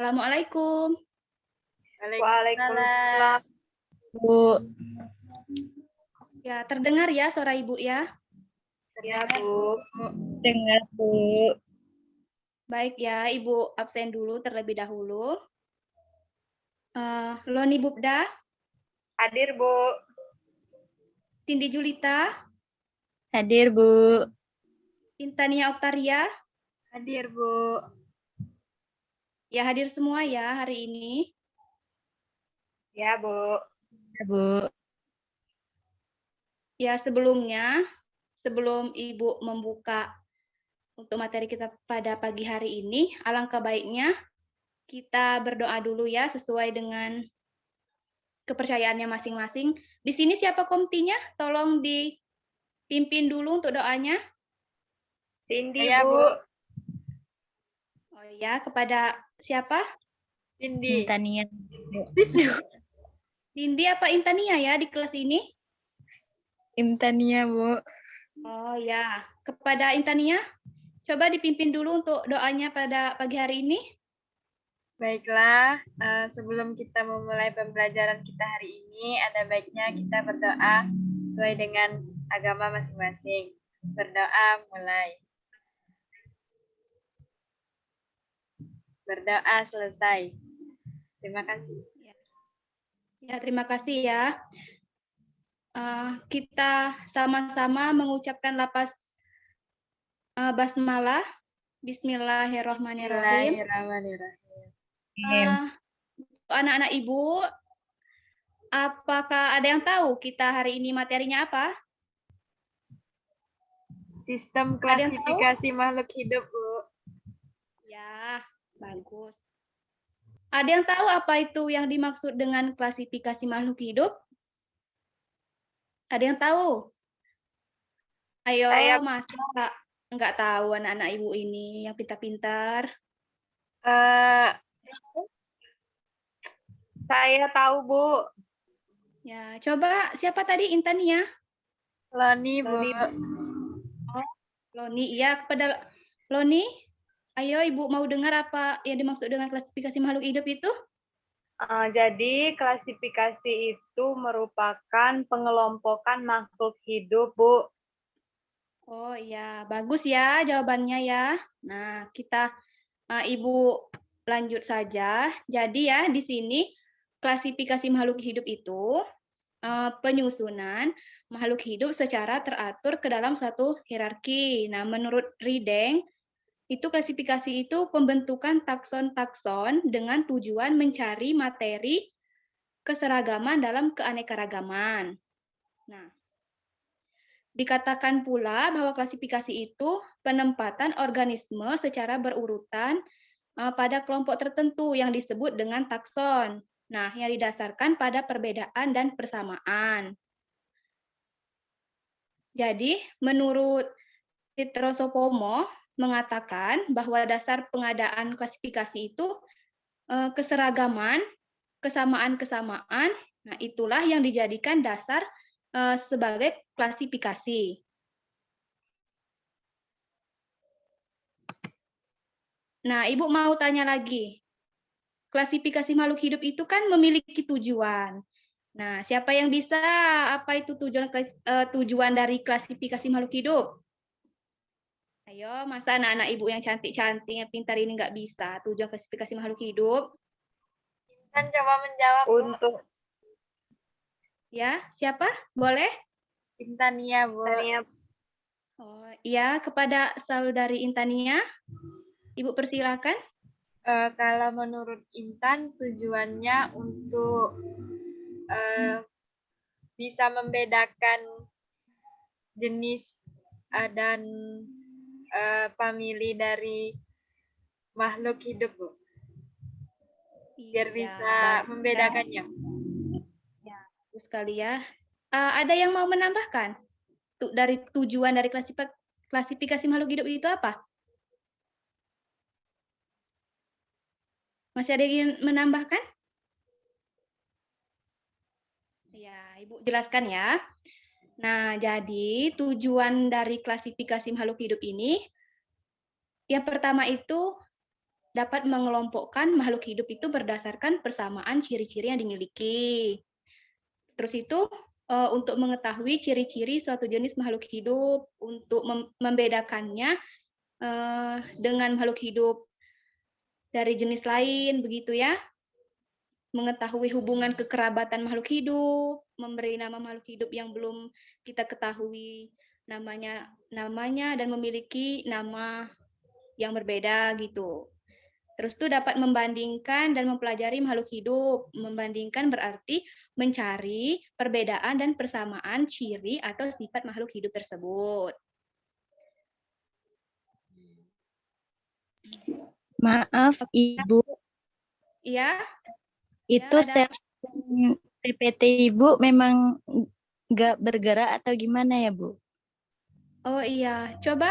Assalamualaikum. Waalaikumsalam. Bu. Ya, terdengar ya suara Ibu ya? Ya, Bu. Dengar, Bu. Baik ya, Ibu absen dulu terlebih dahulu. Loni Bubda, Hadir, Bu. Cindy Julita, Hadir, Bu. Intania Oktaria. Hadir, Bu. Ya, hadir semua ya hari ini. Ya, Bu. Ya, Bu. Ya, sebelumnya, sebelum Ibu membuka untuk materi kita pada pagi hari ini, alangkah baiknya kita berdoa dulu ya, sesuai dengan kepercayaannya masing-masing. Di sini siapa komtinya? Tolong dipimpin dulu untuk doanya. Cindy, Bu. Oh ya, kepada siapa? Cindy. Intania. Cindy apa Intania ya di kelas ini? Intania, Bu. Oh ya, kepada Intania, coba dipimpin dulu untuk doanya pada pagi hari ini. Baiklah, sebelum kita memulai pembelajaran kita hari ini, ada baiknya kita berdoa sesuai dengan agama masing-masing. Berdoa mulai. Berdoa selesai. Terima kasih. Ya, terima kasih ya. Kita sama-sama mengucapkan lapas basmalah. Bismillahirrahmanirrahim. Anak-anak Ibu, apakah ada yang tahu kita hari ini materinya apa? Sistem Ada yang tahu? klasifikasi makhluk hidup, Bu. Ya, bagus. Ada yang tahu apa itu yang dimaksud dengan klasifikasi makhluk hidup? Ada yang tahu? Ayo, masa nggak tahu anak-anak Ibu ini yang pintar-pintar? Saya tahu, Bu. Ya, coba siapa tadi Intania? Loni, Bu. Loni, ya kepada Loni. Ayo Ibu mau dengar apa yang dimaksud dengan klasifikasi makhluk hidup itu? Jadi klasifikasi itu merupakan pengelompokan makhluk hidup, Bu. Oh iya, bagus ya jawabannya ya. Nah, kita Ibu lanjut saja. Jadi ya di sini klasifikasi makhluk hidup itu penyusunan makhluk hidup secara teratur ke dalam satu hierarki. Nah, menurut Rideng, itu klasifikasi itu pembentukan takson-takson dengan tujuan mencari materi keseragaman dalam keanekaragaman. Nah, dikatakan pula bahwa klasifikasi itu penempatan organisme secara berurutan pada kelompok tertentu yang disebut dengan takson. Nah, yang didasarkan pada perbedaan dan persamaan. Jadi, menurut Titrosopomo mengatakan bahwa dasar pengadaan klasifikasi itu keseragaman, kesamaan-kesamaan, nah itulah yang dijadikan dasar sebagai klasifikasi. Nah, Ibu mau tanya lagi. Klasifikasi makhluk hidup itu kan memiliki tujuan. Nah, siapa yang bisa apa itu tujuan dari klasifikasi makhluk hidup? Ayo, masa anak-anak Ibu yang cantik-cantik, yang pintar ini nggak bisa tujuan klasifikasi makhluk hidup? Intan coba menjawab, Bu. Untuk Ya, siapa? Boleh? Intania, Bu. Oh, iya, kepada saudari Intania, Ibu persilakan. Kalau menurut Intan, tujuannya untuk bisa membedakan jenis dan famili dari makhluk hidup, Bu. Biar bisa membedakannya. Ya, bagus sekali ya. Ada yang mau menambahkan? Dari tujuan dari klasifikasi makhluk hidup itu apa? Masih ada yang menambahkan? Ya, Ibu jelaskan ya. Nah, jadi tujuan dari klasifikasi makhluk hidup ini, yang pertama itu dapat mengelompokkan makhluk hidup itu berdasarkan persamaan ciri-ciri yang dimiliki. Terus itu untuk mengetahui ciri-ciri suatu jenis makhluk hidup, untuk membedakannya dengan makhluk hidup dari jenis lain, begitu ya. Mengetahui hubungan kekerabatan makhluk hidup, memberi nama makhluk hidup yang belum kita ketahui namanya dan memiliki nama yang berbeda gitu. Terus itu dapat membandingkan dan mempelajari makhluk hidup. Membandingkan berarti mencari perbedaan dan persamaan ciri atau sifat makhluk hidup tersebut. Maaf, Ibu. Iya. Itu Ya, share PPT Ibu memang nggak bergerak atau gimana ya, Bu? Oh iya, coba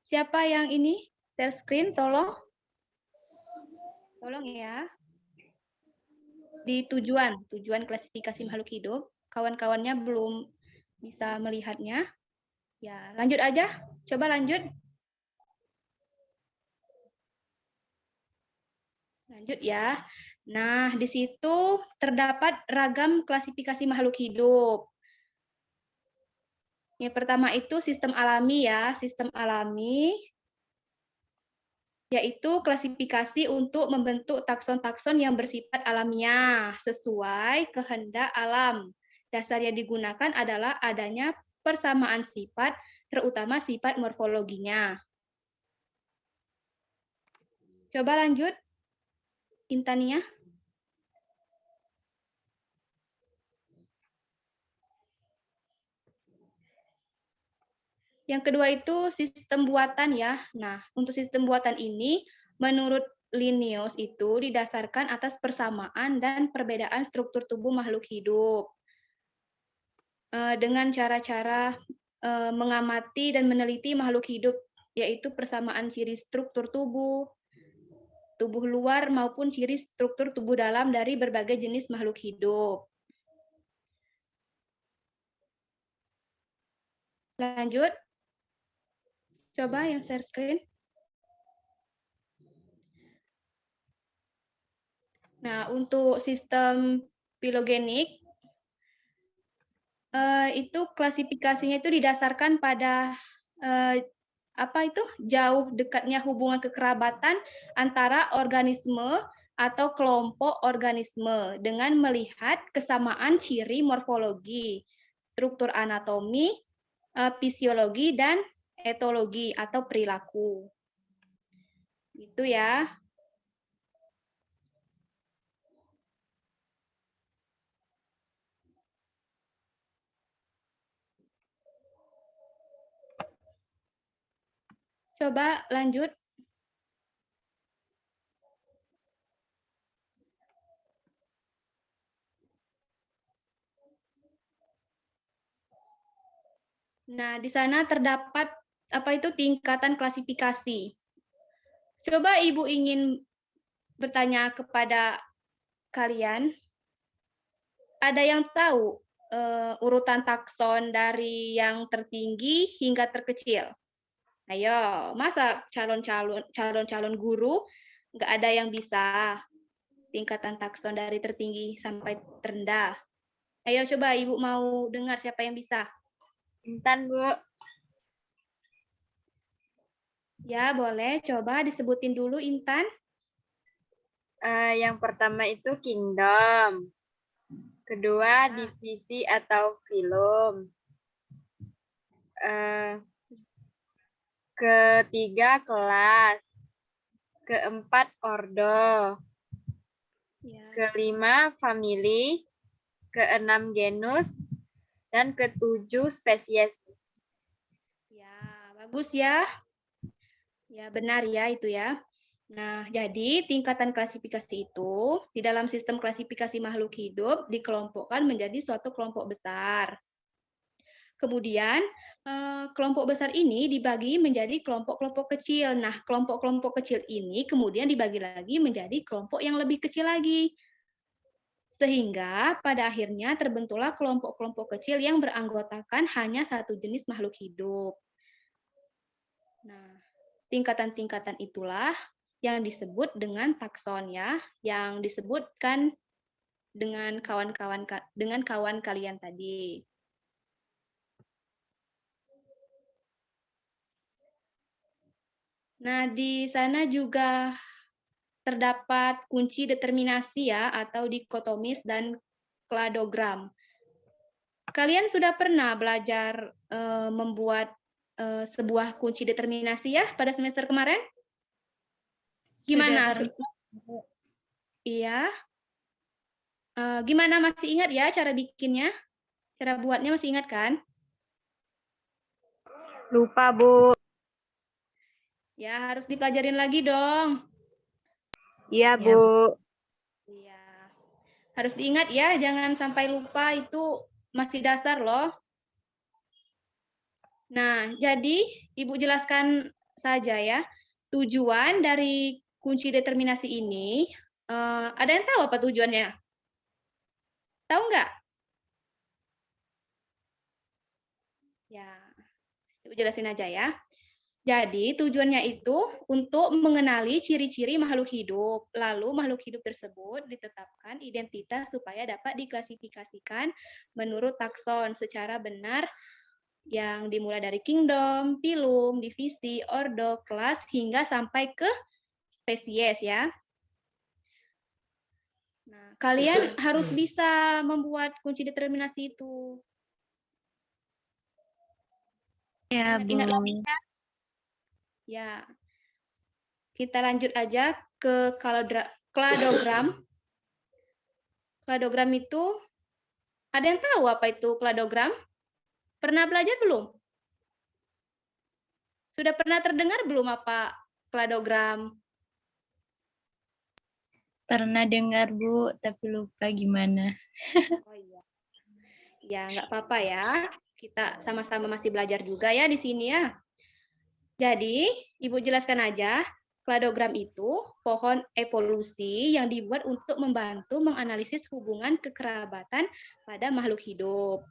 siapa yang ini share screen, tolong. Tolong ya. Di tujuan klasifikasi makhluk hidup, kawan-kawannya belum bisa melihatnya. Ya, lanjut aja. Coba lanjut. Lanjut ya. Nah, di situ terdapat ragam klasifikasi makhluk hidup. Yang pertama itu sistem alami ya. Sistem alami yaitu klasifikasi untuk membentuk takson-takson yang bersifat alamiah sesuai kehendak alam. Dasar yang digunakan adalah adanya persamaan sifat, terutama sifat morfologinya. Coba lanjut, Intania. Yang kedua itu sistem buatan ya. Nah, untuk sistem buatan ini menurut Linnaeus itu didasarkan atas persamaan dan perbedaan struktur tubuh makhluk hidup. Dengan cara-cara mengamati dan meneliti makhluk hidup, yaitu persamaan ciri struktur tubuh luar maupun ciri struktur tubuh dalam dari berbagai jenis makhluk hidup. Lanjut. Coba yang share screen. Nah, untuk sistem filogenik, itu klasifikasinya itu didasarkan pada jauh dekatnya hubungan kekerabatan antara organisme atau kelompok organisme dengan melihat kesamaan ciri morfologi, struktur anatomi, fisiologi, dan etologi atau perilaku. Itu ya. Coba lanjut. Nah, di sana terdapat tingkatan klasifikasi. Coba Ibu ingin bertanya kepada kalian, ada yang tahu urutan takson dari yang tertinggi hingga terkecil? Ayo, masa calon-calon guru nggak ada yang bisa tingkatan takson dari tertinggi sampai terendah? Ayo coba Ibu mau dengar siapa yang bisa? Intan, Bu. Ya, boleh. Coba disebutin dulu, Intan. Yang pertama itu kingdom. Kedua, divisi atau filum. Ketiga, kelas. Keempat, ordo. Ya. Kelima, famili. Keenam, genus. Dan ketujuh, spesies. Ya, bagus ya. Ya, benar ya itu ya. Nah, jadi tingkatan klasifikasi itu di dalam sistem klasifikasi makhluk hidup dikelompokkan menjadi suatu kelompok besar. Kemudian, kelompok besar ini dibagi menjadi kelompok-kelompok kecil. Nah, kelompok-kelompok kecil ini kemudian dibagi lagi menjadi kelompok yang lebih kecil lagi. Sehingga pada akhirnya terbentuklah kelompok-kelompok kecil yang beranggotakan hanya satu jenis makhluk hidup. Nah, tingkatan-tingkatan itulah yang disebut dengan takson ya, yang disebutkan dengan kawan kalian tadi. Nah, di sana juga terdapat kunci determinasi ya atau dikotomis dan kladogram. Kalian sudah pernah belajar membuat sebuah kunci determinasi ya pada semester kemarin? Gimana? Iya. Gimana, masih ingat ya cara bikinnya? Cara buatnya masih ingat kan? Lupa, Bu. Ya, harus dipelajarin lagi dong. Iya, Bu. Iya. Harus diingat ya, jangan sampai lupa, itu masih dasar loh. Nah, jadi Ibu jelaskan saja ya, tujuan dari kunci determinasi ini, ada yang tahu apa tujuannya? Tahu nggak? Ya, Ibu jelasin aja ya. Jadi tujuannya itu untuk mengenali ciri-ciri makhluk hidup. Lalu makhluk hidup tersebut ditetapkan identitas supaya dapat diklasifikasikan menurut takson secara benar yang dimulai dari kingdom, phylum, divisi, ordo, kelas, hingga sampai ke spesies ya. Nah, kalian harus bisa membuat kunci determinasi itu. Ya, Ingat-ingat Bu. lagi ya. Ya. Kita lanjut aja ke kladogram. Kladogram itu, ada yang tahu apa itu kladogram? Pernah belajar belum? Sudah pernah terdengar belum apa kladogram? Pernah dengar, Bu, tapi lupa gimana. Oh iya. Ya, nggak apa-apa ya. Kita sama-sama masih belajar juga ya di sini ya. Jadi, Ibu jelaskan aja, kladogram itu pohon evolusi yang dibuat untuk membantu menganalisis hubungan kekerabatan pada makhluk hidup.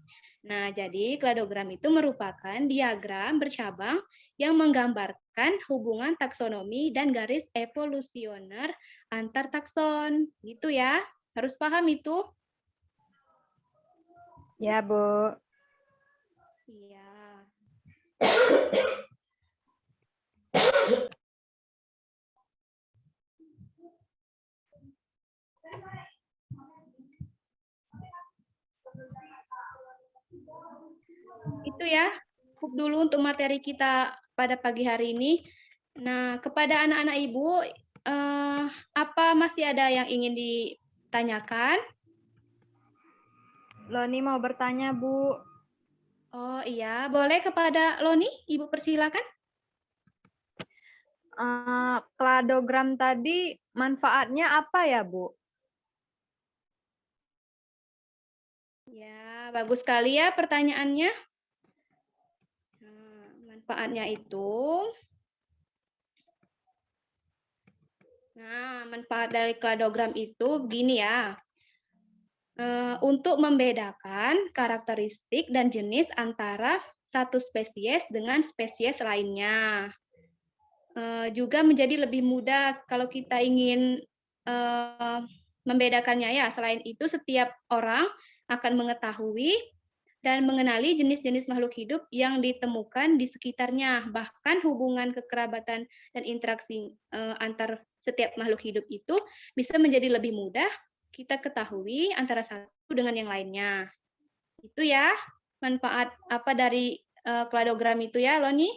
Nah, jadi kladogram itu merupakan diagram bercabang yang menggambarkan hubungan taksonomi dan garis evolusioner antar takson. Gitu ya, harus paham itu. Ya, Bu. Iya. Itu ya, cukup dulu untuk materi kita pada pagi hari ini. Nah, kepada anak-anak Ibu, apa masih ada yang ingin ditanyakan? Loni mau bertanya, Bu. Oh iya, boleh kepada Loni, Ibu persilakan. Kladogram tadi manfaatnya apa ya, Bu? Ya, bagus sekali ya pertanyaannya. Nah, manfaatnya itu, manfaat dari kladogram itu begini ya. Untuk membedakan karakteristik dan jenis antara satu spesies dengan spesies lainnya. Juga menjadi lebih mudah kalau kita ingin membedakannya ya. Selain itu, setiap orang akan mengetahui dan mengenali jenis-jenis makhluk hidup yang ditemukan di sekitarnya. Bahkan hubungan kekerabatan dan interaksi antar setiap makhluk hidup itu bisa menjadi lebih mudah kita ketahui antara satu dengan yang lainnya. Itu ya manfaat apa dari kladogram itu ya, Loni?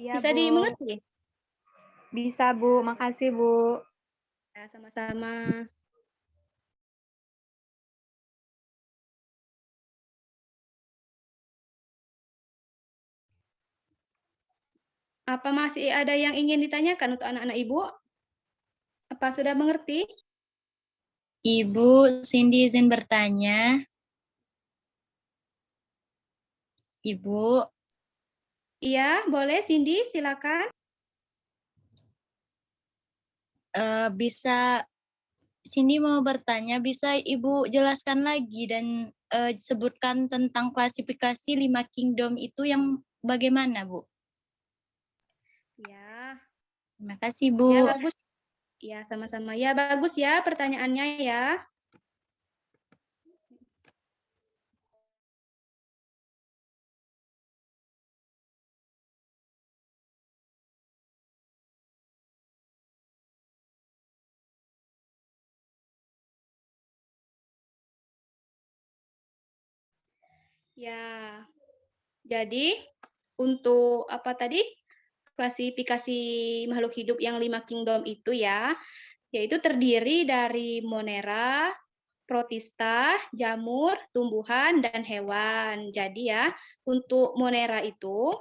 Iya, Bisa Bu. dimengerti? Bisa, Bu. Makasih, Bu. Ya, sama-sama. Apa masih ada yang ingin ditanyakan untuk anak-anak Ibu? Apa sudah mengerti? Ibu, Cindy izin bertanya. Ibu, Iya, boleh Cindy, silakan. bisa Cindy mau bertanya, bisa Ibu jelaskan lagi dan sebutkan tentang klasifikasi 5 kingdom itu yang bagaimana, Bu? Ya, Terima kasih, Bu. ya bagus. Ya, sama-sama. Ya, bagus ya pertanyaannya ya. Ya, jadi untuk apa tadi? Klasifikasi makhluk hidup yang 5 kingdom itu ya, yaitu terdiri dari Monera, Protista, jamur, tumbuhan, dan hewan. Jadi ya, untuk Monera itu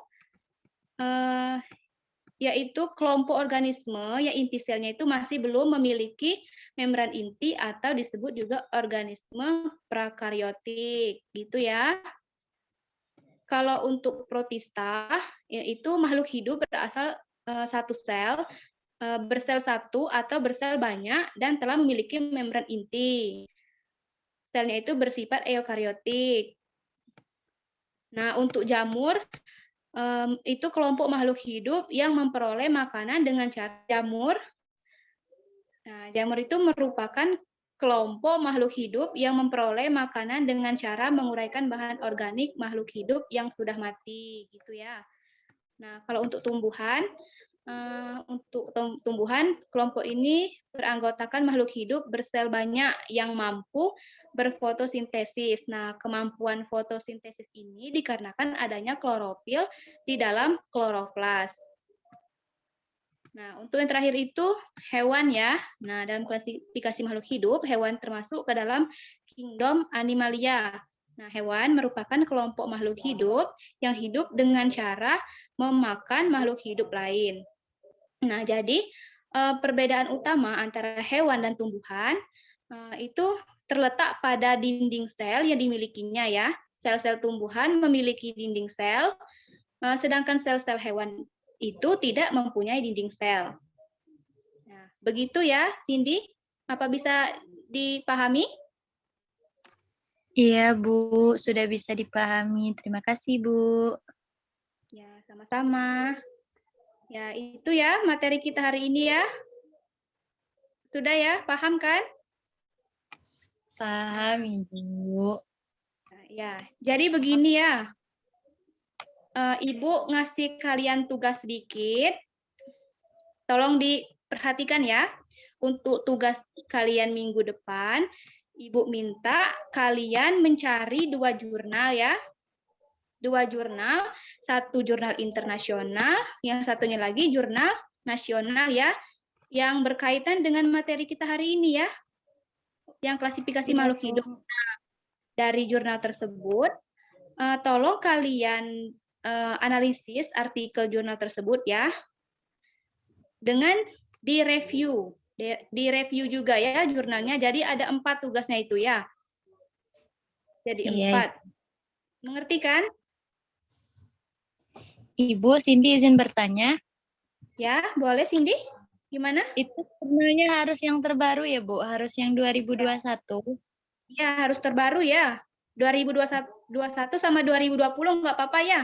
yaitu kelompok organisme yang inti selnya itu masih belum memiliki membran inti atau disebut juga organisme prakaryotik, gitu ya. Kalau untuk protista, yaitu makhluk hidup berasal satu sel, bersel satu atau bersel banyak dan telah memiliki membran inti. Selnya itu bersifat eukariotik. Nah, untuk jamur, itu kelompok makhluk hidup yang memperoleh makanan dengan cara jamur. Nah, jamur itu merupakan kelompok makhluk hidup yang memperoleh makanan dengan cara menguraikan bahan organik makhluk hidup yang sudah mati, gitu ya. Nah, kalau untuk tumbuhan, kelompok ini beranggotakan makhluk hidup bersel banyak yang mampu berfotosintesis. Nah, kemampuan fotosintesis ini dikarenakan adanya klorofil di dalam kloroflas. Nah, untuk yang terakhir itu hewan ya. Nah, dalam klasifikasi makhluk hidup, hewan termasuk ke dalam kingdom Animalia. Nah, hewan merupakan kelompok makhluk hidup yang hidup dengan cara memakan makhluk hidup lain. Nah, jadi perbedaan utama antara hewan dan tumbuhan itu terletak pada dinding sel yang dimilikinya ya. Sel-sel tumbuhan memiliki dinding sel, sedangkan sel-sel hewan itu tidak mempunyai dinding sel. Nah, begitu ya, Cindy. Apa bisa dipahami? Iya, Bu. Sudah bisa dipahami. Terima kasih, Bu. Ya, sama-sama. Ya, itu ya materi kita hari ini ya. Sudah ya, paham kan? Paham, Ibu. Nah, ya, jadi begini ya. Ibu ngasih kalian tugas sedikit. Tolong diperhatikan ya. Untuk tugas kalian minggu depan, Ibu minta kalian mencari 2 jurnal ya. 2 jurnal, satu jurnal internasional, yang satunya lagi jurnal nasional ya, yang berkaitan dengan materi kita hari ini ya, yang klasifikasi makhluk hidup. Dari jurnal tersebut, tolong kalian analisis artikel jurnal tersebut ya, dengan direview juga ya jurnalnya. Jadi ada 4 tugasnya itu ya. Jadi 4. Mengerti kan? Ibu, Cindy izin bertanya. Ya, boleh Cindy. Gimana? Itu sebenarnya harus yang terbaru ya, Bu? Harus yang 2021? Ya, harus terbaru ya. 2021 sama 2020 nggak apa-apa ya.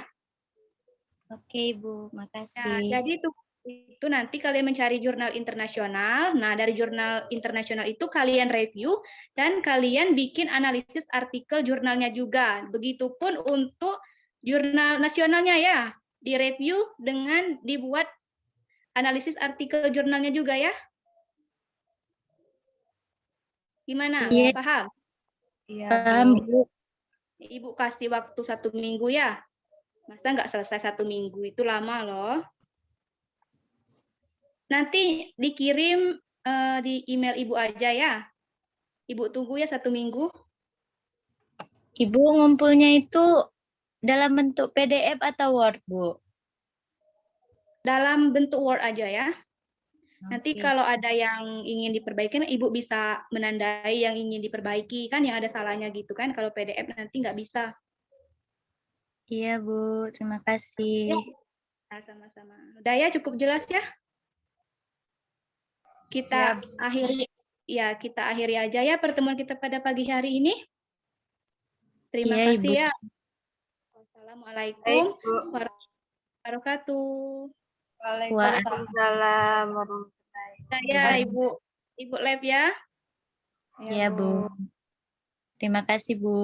Oke, Bu. Nah, Makasih. jadi itu nanti kalian mencari jurnal internasional. Nah, dari jurnal internasional itu kalian review dan kalian bikin analisis artikel jurnalnya juga. Begitupun untuk jurnal nasionalnya ya, direview dengan dibuat analisis artikel jurnalnya juga ya. Gimana? Iya. Paham? Paham, Bu. Ibu kasih waktu 1 minggu ya. Masa nggak selesai 1 minggu? Itu lama loh. Nanti dikirim di email Ibu aja ya. Ibu tunggu ya 1 minggu. Ibu ngumpulnya itu dalam bentuk PDF atau Word, Bu? Dalam bentuk Word aja ya. Nanti Oke. kalau ada yang ingin diperbaiki, Ibu bisa menandai yang ingin diperbaiki. Kan yang ada salahnya gitu kan. Kalau PDF nanti nggak bisa. Iya, Bu. Terima kasih. Nah, sama-sama. Udah ya, cukup jelas ya? Kita akhiri aja ya pertemuan kita pada pagi hari ini. Terima Iya, kasih Ibu. ya. Wassalamualaikum warahmatullahi wabarakatuh. Waalaikumsalam warahmatullahi wabarakatuh. Ya, Baik. Ibu Lab ya. Iya, Bu. Terima kasih, Bu.